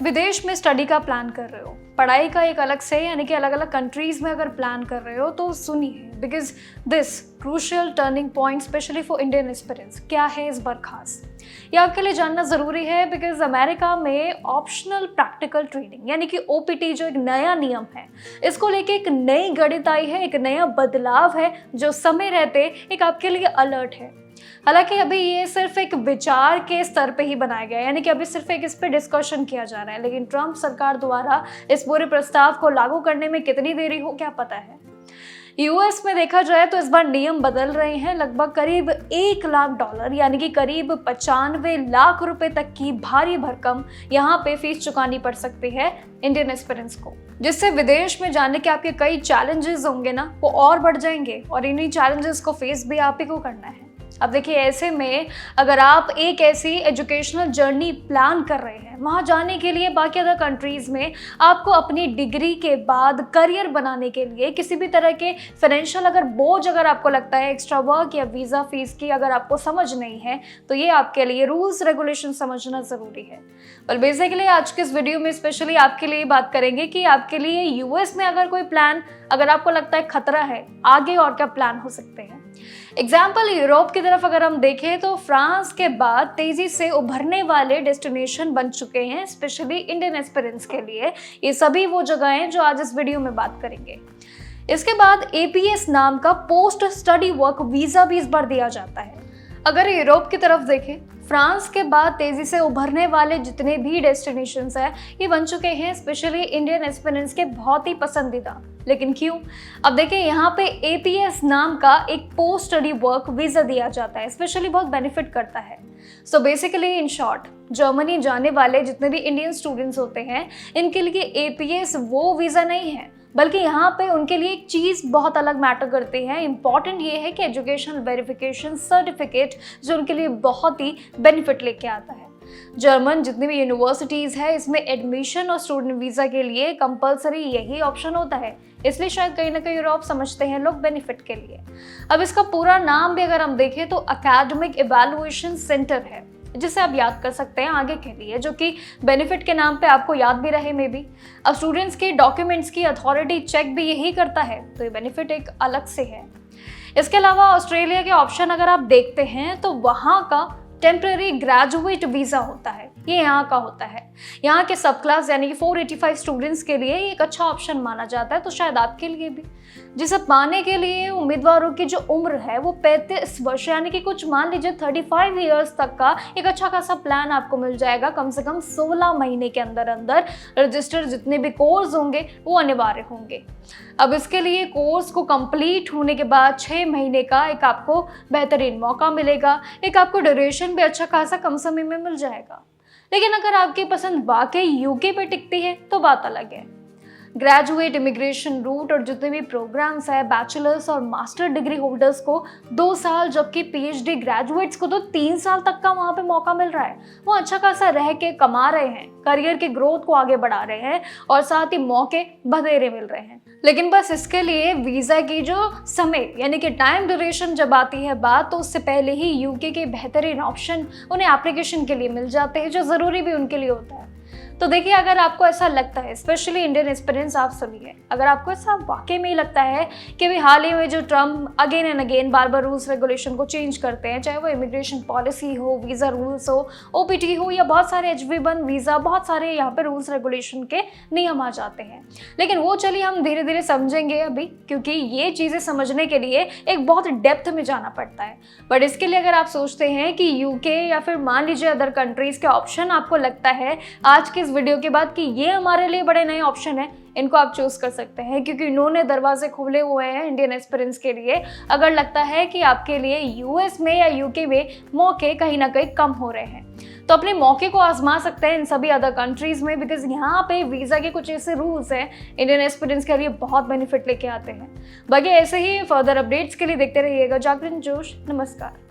विदेश में स्टडी का प्लान कर रहे हो, पढ़ाई का एक अलग से यानी कि अलग अलग कंट्रीज में अगर प्लान कर रहे हो तो सुनिए, because this crucial turning point specially for Indian aspirants क्या है इस बार खास, ये आपके लिए जानना ज़रूरी है। बिकॉज अमेरिका में ऑप्शनल प्रैक्टिकल ट्रेनिंग यानी कि ओपीटी जो एक नया नियम है, इसको लेके एक नई गणित आई है, एक नया बदलाव है जो समय रहते एक आपके लिए अलर्ट है। हालांकि अभी ये सिर्फ एक विचार के स्तर पे ही बनाया गया है, यानी कि अभी सिर्फ एक इस पे डिस्कशन किया जा रहा है, लेकिन ट्रंप सरकार द्वारा इस पूरे प्रस्ताव को लागू करने में कितनी देरी हो क्या पता है। यूएस में देखा जाए तो इस बार नियम बदल रहे हैं। लगभग करीब $1 लाख यानी कि करीब 95 लाख रुपए तक की भारी भरकम यहाँ पे फीस चुकानी पड़ सकती है इंडियन एस्पिरेंट्स को, जिससे विदेश में जाने के आपके कई चैलेंजेस होंगे ना, वो और बढ़ जाएंगे और इन्हीं चैलेंजेस को फेस भी आप ही को करना है। अब देखिए, ऐसे में अगर आप एक ऐसी एजुकेशनल जर्नी प्लान कर रहे हैं, वहाँ जाने के लिए बाकी अदर कंट्रीज़ में आपको अपनी डिग्री के बाद करियर बनाने के लिए किसी भी तरह के फाइनेंशियल अगर बोझ अगर आपको लगता है, एक्स्ट्रा वर्क या वीज़ा फीस की अगर आपको समझ नहीं है, तो ये आपके लिए रूल्स रेगुलेशन समझना ज़रूरी है। पर बेसिकली आज के इस वीडियो में स्पेशली आपके लिए बात करेंगे कि आपके लिए यूएस में अगर कोई प्लान अगर आपको लगता है खतरा है, आगे और क्या प्लान हो सकते हैं। एग्जाम्पल यूरोप की तरफ अगर हम देखें तो फ्रांस के बाद तेजी से उभरने वाले डेस्टिनेशन बन चुके हैं स्पेशली इंडियन एस्पिरेंट्स के लिए। ये सभी वो जगह हैं जो आज इस वीडियो में बात करेंगे। इसके बाद एपीएस नाम का पोस्ट स्टडी वर्क वीजा भी इस बार दिया जाता है। अगर यूरोप की तरफ देखें, फ्रांस के बाद तेजी से उभरने वाले जितने भी डेस्टिनेशंस हैं, ये बन चुके हैं स्पेशली इंडियन एस्पिरेंट्स के बहुत ही पसंदीदा। लेकिन क्यों? अब देखिए, यहाँ पे एपीएस नाम का एक पोस्ट स्टडी वर्क वीजा दिया जाता है, स्पेशली बहुत बेनिफिट करता है। So basically in short, Germany जाने वाले जितने भी इंडियन स्टूडेंट्स होते हैं, इनके लिए एपीएस वो वीजा नहीं है, बल्कि यहाँ पे उनके लिए एक चीज़ बहुत अलग मैटर करती है। इंपॉर्टेंट ये है कि एजुकेशनल वेरिफिकेशन सर्टिफिकेट जो उनके लिए बहुत ही बेनिफिट लेके आता है। जर्मन जितनी भी यूनिवर्सिटीज़ है, इसमें एडमिशन और स्टूडेंट वीज़ा के लिए कंपलसरी यही ऑप्शन होता है, इसलिए शायद कहीं ना कहीं यूरोप समझते हैं लोग बेनिफिट के लिए। अब इसका पूरा नाम भी अगर हम देखें तो एकेडमिक इवैल्यूएशन सेंटर है, जिसे आप याद कर सकते हैं आगे के लिए, जो कि बेनिफिट के नाम पे आपको याद भी रहे मे बी। अब स्टूडेंट्स के डॉक्यूमेंट्स की अथॉरिटी चेक भी यही करता है, तो ये बेनिफिट एक अलग से है। इसके अलावा ऑस्ट्रेलिया के ऑप्शन अगर आप देखते हैं तो वहाँ का टेम्पररी ग्रेजुएट वीज़ा होता है, ये यहाँ का होता है। यहाँ के सब क्लास यानी कि 485 स्टूडेंट्स के लिए एक अच्छा ऑप्शन माना जाता है, तो शायद आपके लिए भी, जिसे पाने के लिए उम्मीदवारों की जो उम्र है वो 35 वर्ष यानी कि कुछ मान लीजिए 35 ईयर्स तक का एक अच्छा खासा प्लान आपको मिल जाएगा। कम से कम 16 महीने के अंदर अंदर रजिस्टर जितने भी कोर्स होंगे वो अनिवार्य होंगे। अब इसके लिए कोर्स को कंप्लीट होने के बाद 6 महीने का एक आपको बेहतरीन मौका मिलेगा, एक आपको ड्यूरेशन भी अच्छा खासा कम समय में मिल जाएगा। लेकिन अगर आपकी पसंद वाकई यूके पे टिकती है तो बात अलग है। ग्रेजुएट इमिग्रेशन रूट और जितने भी प्रोग्राम्स है, बैचलर्स और मास्टर डिग्री होल्डर्स को 2 साल, जबकि पीएचडी ग्रेजुएट्स को तो 3 साल तक का वहाँ पे मौका मिल रहा है। वो अच्छा खासा रह के कमा रहे हैं, करियर के ग्रोथ को आगे बढ़ा रहे हैं और साथ ही मौके बधेरे मिल रहे हैं। लेकिन बस इसके लिए वीज़ा की जो समय यानी कि टाइम ड्यूरेशन जब आती है बात, तो उससे पहले ही यूके के बेहतरीन ऑप्शन उन्हें एप्लीकेशन के लिए मिल जाते हैं, जो ज़रूरी भी उनके लिए होता है। तो देखिए, अगर आपको ऐसा लगता है, स्पेशली इंडियन एक्सपीरियंस आप सुनिए, अगर आपको ऐसा वाकई में ही लगता है कि भी हाल ही में जो Trump again and again bar bar rules regulation को चेंज करते हैं, चाहे वो इमिग्रेशन पॉलिसी हो, वीज़ा रूल्स हो, ओपीटी हो या बहुत सारे H1B वीज़ा, बहुत सारे यहाँ पे रूल्स रेगुलेशन के नियम आ जाते हैं। लेकिन वो चलिए हम धीरे धीरे समझेंगे अभी, क्योंकि ये चीज़ें समझने के लिए एक बहुत डेप्थ में जाना पड़ता है। बट इसके लिए अगर आप सोचते हैं कि यूके या फिर मान लीजिए अदर कंट्रीज़ के ऑप्शन आपको लगता है आज के वीडियो के बाद कि ये हमारे लिए बड़े नए ऑप्शन है, इनको आप चूज कर सकते हैं, क्योंकि इन्होंने दरवाजे खोले हुए हैं इंडियन एस्पिरेंट्स के लिए। अगर लगता है कि आपके लिए यूएस में या यूके में मौके कहीं ना कहीं कम हो रहे हैं, तो अपने मौके को आजमा सकते हैं इन सभी अदर कंट्रीज में, बिकॉज यहाँ पे वीज़ा के कुछ ऐसे रूल्स हैं इंडियन एस्पिरेंट्स के लिए बहुत बेनिफिट लेके आते हैं। बाकी ऐसे ही फर्दर अपडेट्स के लिए देखते रहिएगा जागरण जोश। नमस्कार।